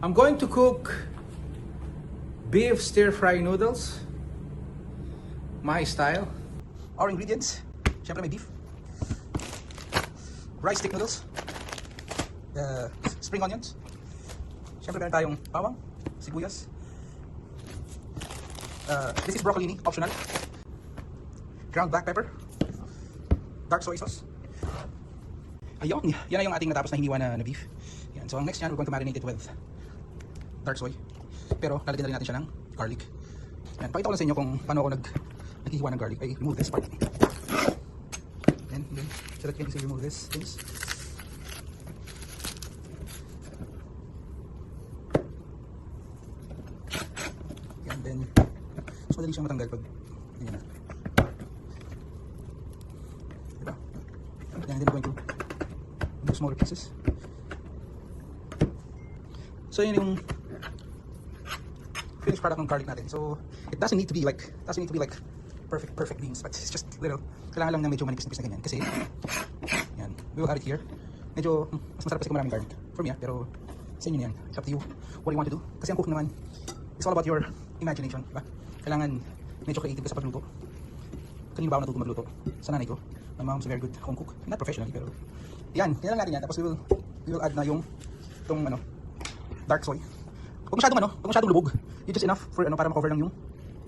I'm going to cook beef stir-fry noodles, my style. Our ingredients, syempre may beef, rice stick noodles, spring onions, syempre meron tayong bawang, sibuyas, this is broccolini, optional, ground black pepper, dark soy sauce. Ayun, yan na yung ating natapos na hiniwa na beef. Yan. So ang next yan, we're going to marinate it with dark soy. Pero lalagyan na rin natin siya ng garlic. Yan, pakita ko lang sa inyo kung paano ako naghihiwa ng garlic. Ay, remove this part. And then, so that you can easily remove this things. And then, mas madali siyang matanggal pag ganyan na. Diba? And then we're going to do smaller pieces. So yun yung finished product ng garlic natin. So it doesn't need to be like perfect beans, but it's just little. Kailangan lang ng medyo manipis-nipis na ganyan kasi yan, we will add it here. Medyo mas masarap kasi kung maraming garlic for me, pero sa inyo yan. It's up to you what you want to do. Kasi ang cooking naman, it's all about your imagination, diba? Kailangan medyo creative ka sa pagluto. Kanino ba ako natuto magluto? Sa nanay ko. My mom's a very good home cook. Not professionally, pero yan lang natin yan. Tapos we will add na yung itong dark soy. Huwag masyadong lubog. It's just enough for para ma-cover lang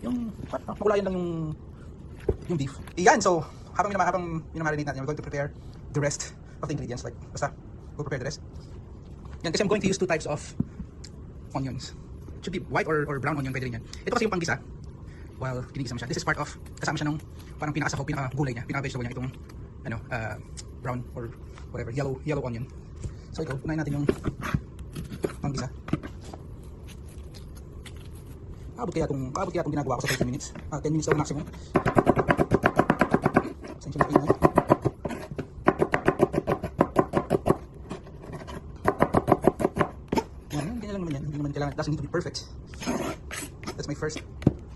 yung makulayan lang yung beef. Iyan, so habang minamarinate natin, we're going to prepare the rest of the ingredients. Like, basta, we'll prepare the rest. Yan, kasi I'm going to use 2 types of onions. It should be white or brown onion, pwede rin yan. Ito kasi yung panggisa. While ginigisa mo siya. This is part of, kasama siya ng parang pinakasahog, pinaka-gulay niya, pinaka-vegetable niya, itong brown or whatever, yellow onion. So ito, unahin natin yung panggisa. Kaabot kaya itong ginagawa ko sa 30 minutes. 10 minutes lang maximum. Essentially, ingay. Ganyan lang naman yan. Hindi naman kailangan, it doesn't need to be perfect. That's my first.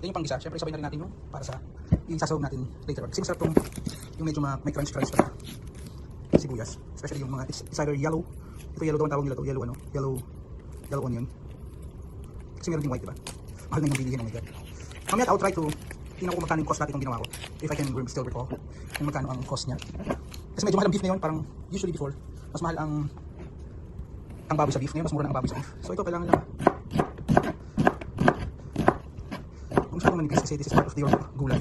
Yan yung panggisa. Siyempre, sabay na rin natin yung para sa isasawag natin later on. Kasi masarap itong yung medyo may crunch pa sibuyas. Especially yung mga, it's either yellow. Ito yellow daw ang tawag nila ito. Yellow onion. Kasi meron din white, diba? Mahal na yung bilihin, oh my god. Mamaya I'll try to tingnan ko magkano yung cost natin itong ginawa ko. If I can still recall kung magkano ang cost niya. Kasi medyo mahal ang beef ngayon. Parang usually before, mas mahal ang baboy sa beef. Ngayon mas mura na ang baboy sa beef. So ito kailangan lang. Kung masyadong manipis kasi this is part of the gulay.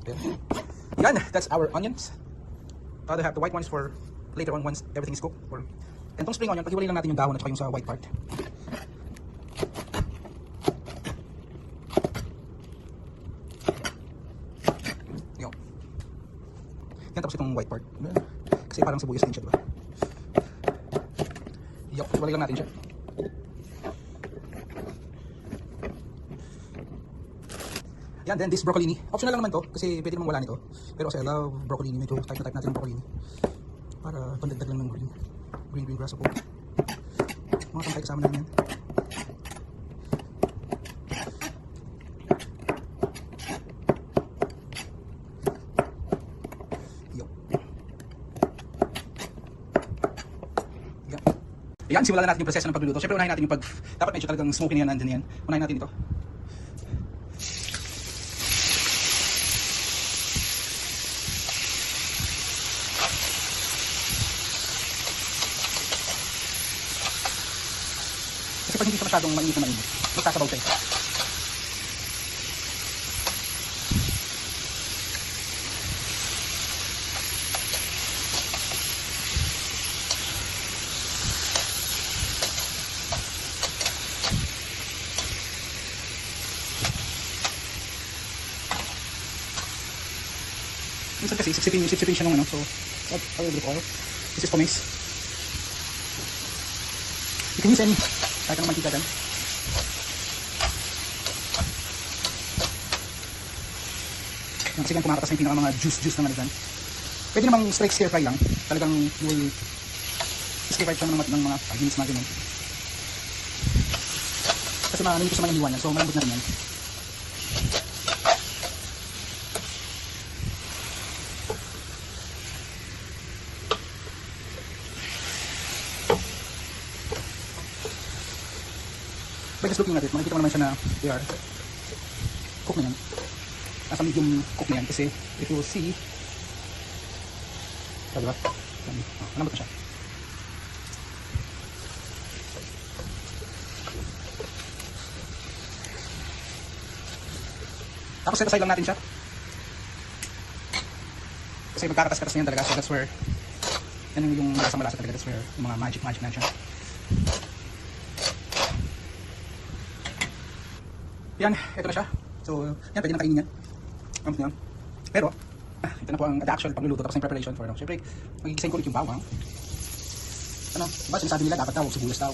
Okay. Yan, that's our onions. They have the white ones for later on once everything is cooked. And itong spring onion, paghiwalay lang natin yung dahon at saka yung sa white part. Yan, tapos itong white part. Kasi parang sibuyas din siya, diba? Hiwalay lang natin siya. Yan, then this broccolini. Optional lang naman to, kasi pwede naman wala nito. Pero kasi I love broccolini. Medyo type na type natin ng broccolini. Para pandagdag lang ng green grass o po. Mga pantay kasama namin yan. Yan, simulan na natin yung proseso ng pagluluto. Siyempre, unahin natin yung dapat medyo talagang smoky na yan, nandun yan. Unahin natin ito. Kasi pag hindi ka masyadong mainit na mainit, magsasabaw siya. Minsan kasi sipsipin siya ng so add a little bit of oil. This is pomace. You can use any kahit anong mantika dyan. Kasi yan kumakatas na yung pinaka mga juice naman dyan. Pwede namang straight stir fry lang. Talagang you will stir fry siya ng mga 5 minutes na ganyan. Kasi manipis naman yung hiwa niyan, so malambot na rin yan. by just looking at it, makikita mo naman siya na they are cook na yan. Nasa medium cook na yan kasi if you see, diba? Malambot na siya. Tapos set aside lang natin siya. Kasi magkakatas-katas na yan talaga. So that's where, yan yung malasa-malasa talaga. That's where yung mga magic na siya. Yan, ito na siya. So, yan, pwede na kainin yan. Yan. Pero, ito na po ang the actual pagluluto tapos yung preparation for, no? Siyempre, mag-igisahin ko ulit yung bawang. Ano, diba sinasabi nila dapat daw, sibuyas daw.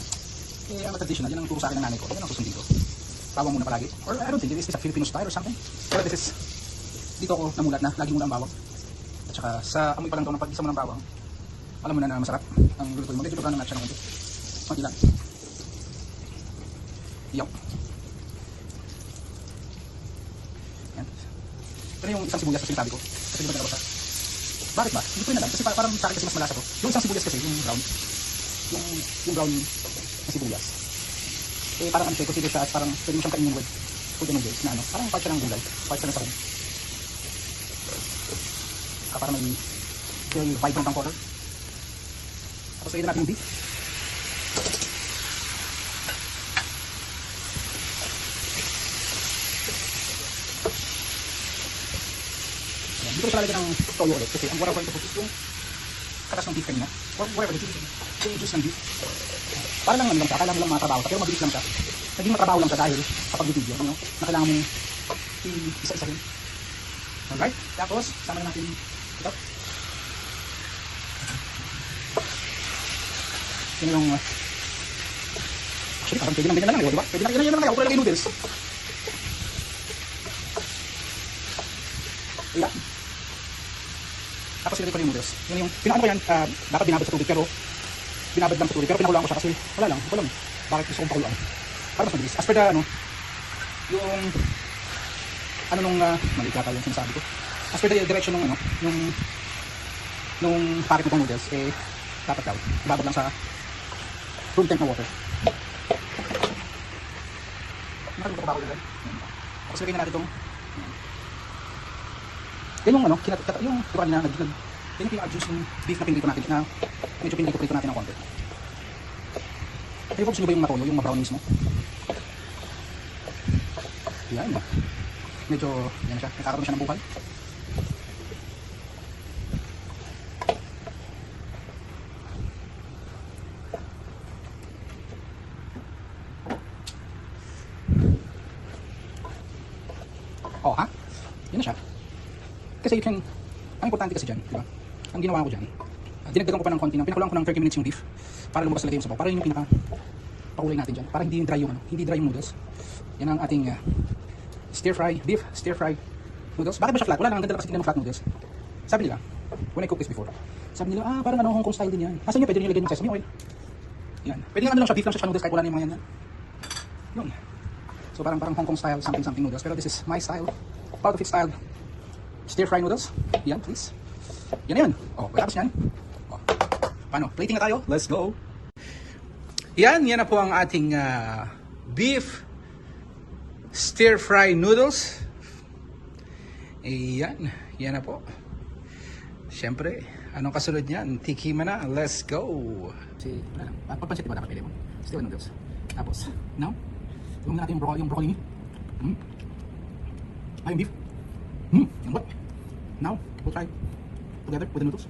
Eh, ang traditional, yan ang turo sa akin ng nanay ko. Yan ang susundin ko. Bawang muna palagi. Or I don't think this is a Filipino style or something. Pero this is, dito ako namulat na, lagi muna ang bawang. At saka, sa amoy pa lang ito ng pag-isa mo ng bawang, alam mo na masarap ang lulutuin mo. Medyo tutukan na natin siya ng konti. Konti lang. Yaw. Yan. Ito na yung isang sibuyas kasi sinasabi ko. Kasi di ba nalabas siya? Bakit ba? Hindi ko rin alam. Kasi parang sa akin kasi mas malasa to. Yung isang sibuyas kasi, yung brown. Yung brown na sibuyas. Eh parang ano siya, consider siya as parang pwede mo siyang kainin with food and noodles na ano. Parang part siya ng gulay. Part siya ng sarong. Para may vibrant ang color. Tapos lagyan natin yung beef. Ayan, dito ko siya lalagyan ng toyo ulit kasi ang what I'm going to put is yung katas ng beef kanina. Or whatever, yung juice ng beef. Para lang lang siya, kailangan lang matrabaho siya, pero mabilis lang siya. Naging matrabaho lang siya dahil kapag video, ano, na kailangan mong isa-isahin. Alright, tapos sama na natin ito. Yun yung actually parang pwede lang ganyan na lang, diba? Pwede lang ganyan na lang, ako lagay noodles. Ayan. Tapos ilagay ko na yung noodles. Yun yung, pinaano ko yan, dapat binabad sa tubig, pero binabad lang sa tubig, pero pinakulaan ko siya kasi wala lang. Bakit gusto kong pakuluan? Para mas mabilis. As per the, ano, yung, ano nung, mali kata yung sinasabi ko. As per the direction nung, ano, nung packet nitong noodles, eh, dapat daw, babad lang sa room temp na water. Nakalimutan ko ba ako dyan? Tapos lagay na natin itong, yan yung, ano, yung turan na nagdigag. Yan yung pinaka-juice ng beef na pinrito natin, na medyo pinrito natin ng konti. Ay, gusto nyo ba yung matoyo, yung ma-brown mismo? Yan ba? Medyo, yan siya, nakakaroon siya ng bukal. Oh, ha? Yan na siya. Kasi you can, ang importante kasi dyan, di ba? Ang ginawa ko dyan, dinagdagan ko pa ng konti na, pinakulang ko ng 30 minutes yung beef para lumabas talaga yung sabaw. Para yun yung pinaka pakulay natin dyan. Para hindi yung dry yung, ano, hindi dry yung noodles. Yan ang ating beef stir fry noodles. Bakit ba siya flat? Wala lang, ang ganda kasi tingnan ng flat noodles. Sabi nila, when I cook this before, sabi nila, parang ano, Hong Kong style din yan. Nasa inyo, pwede nyo ilagay yung sesame oil. Yan. Pwede nga ano lang siya, beef lang siya noodles, kahit wala na yung mga yan. Yun. So parang Hong Kong style, something noodles. Pero this is my style, part of it style. Stir fry noodles. Yan, please. Yan na yun. Oh, pagkatapos yan. Oh. Paano? Plating na tayo. Let's go. Yan na po ang ating beef stir fry noodles. Yan na po. Siyempre, anong kasunod niyan? Tikima na. Let's go. Si, wala lang. Pagpansit ba dapat pwede mo? Stir noodles. Tapos, now, gawin natin yung broccoli. Yung beef. And what? Now, we'll try together with the noodles.